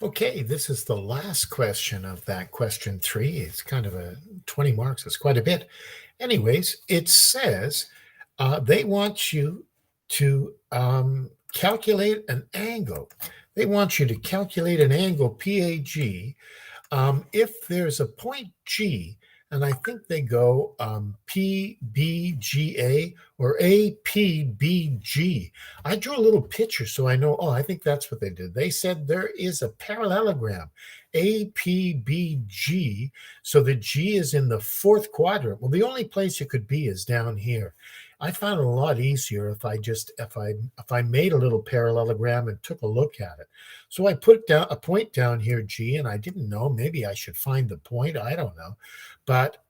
Okay, this is the last question of that question 3. It's kind of a 20 marks. It's quite a bit. Anyways, it says they want you to calculate an angle. They want you to calculate an angle PAG if there's a point G, and I think they go PBGA or APBG. I drew a little picture so I know, I think that's what they did. They said there is a parallelogram, APBG, so the G is in the fourth quadrant. Well, the only place it could be is down here. I found it a lot easier if I made a little parallelogram and took a look at it. So I put down a point down here, G, and I didn't know. Maybe I should find the point. I don't know. But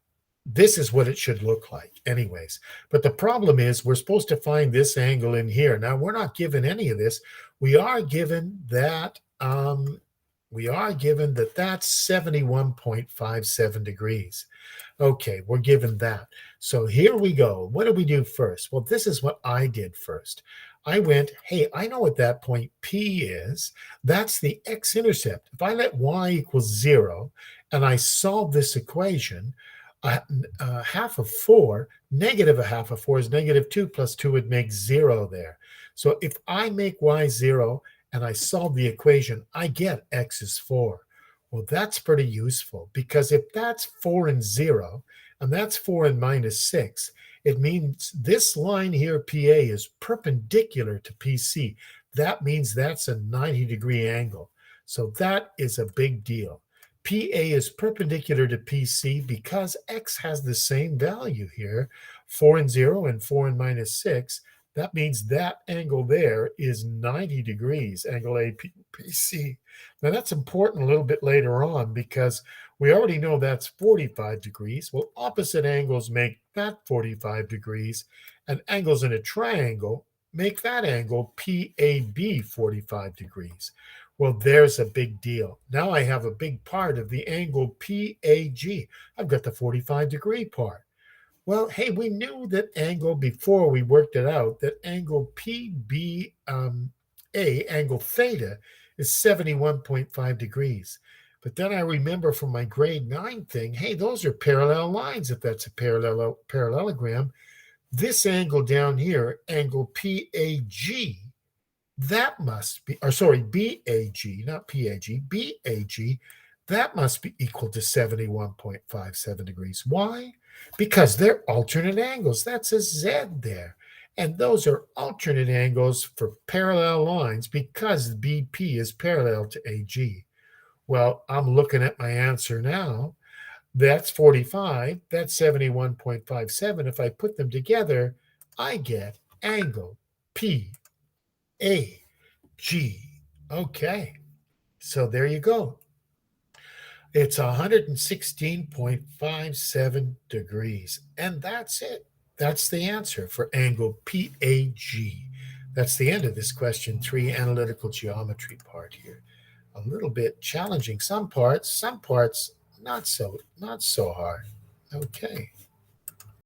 this is what it should look like anyways. But the problem is we're supposed to find this angle in here. Now, we're not given any of this. We are given that that's 71.57 degrees. Okay, we're given that. So here we go. What do we do first? Well, this is what I did first. I went, hey, I know what that point P is. That's the x-intercept. If I let y equal 0 and I solve this equation, half of 4, negative a half of 4 is negative 2 plus 2 would make 0 there. So if I make y 0 and I solve the equation, I get x is 4. Well, that's pretty useful because if that's 4 and 0, and that's 4 and minus 6, it means this line here, PA, is perpendicular to PC. That means that's a 90-degree angle. So that is a big deal. PA is perpendicular to PC because X has the same value here, 4 and 0 and 4 and minus 6. That means that angle there is 90 degrees, angle APC. Now, that's important a little bit later on because we already know that's 45 degrees. Well, opposite angles make that 45 degrees, and angles in a triangle make that angle PAB 45 degrees. Well, there's a big deal. Now I have a big part of the angle PAG. I've got the 45-degree part. Well, hey, we knew that angle before we worked it out, that angle PBA, angle theta, is 71.5 degrees. But then I remember from my grade 9 thing, hey, those are parallel lines if that's a parallelogram. This angle down here, angle PAG, that must be, or sorry, BAG, not PAG, BAG, that must be equal to 71.57 degrees. Why? Because they're alternate angles. That's a Z there. And those are alternate angles for parallel lines because BP is parallel to AG. Well, I'm looking at my answer now. That's 45. That's 71.57. If I put them together, I get angle PAG. Okay. So there you go. It's 116.57 degrees. And that's it. That's the answer for angle PAG. That's the end of this question 3 analytical geometry part here. A little bit challenging some parts not so hard. Okay.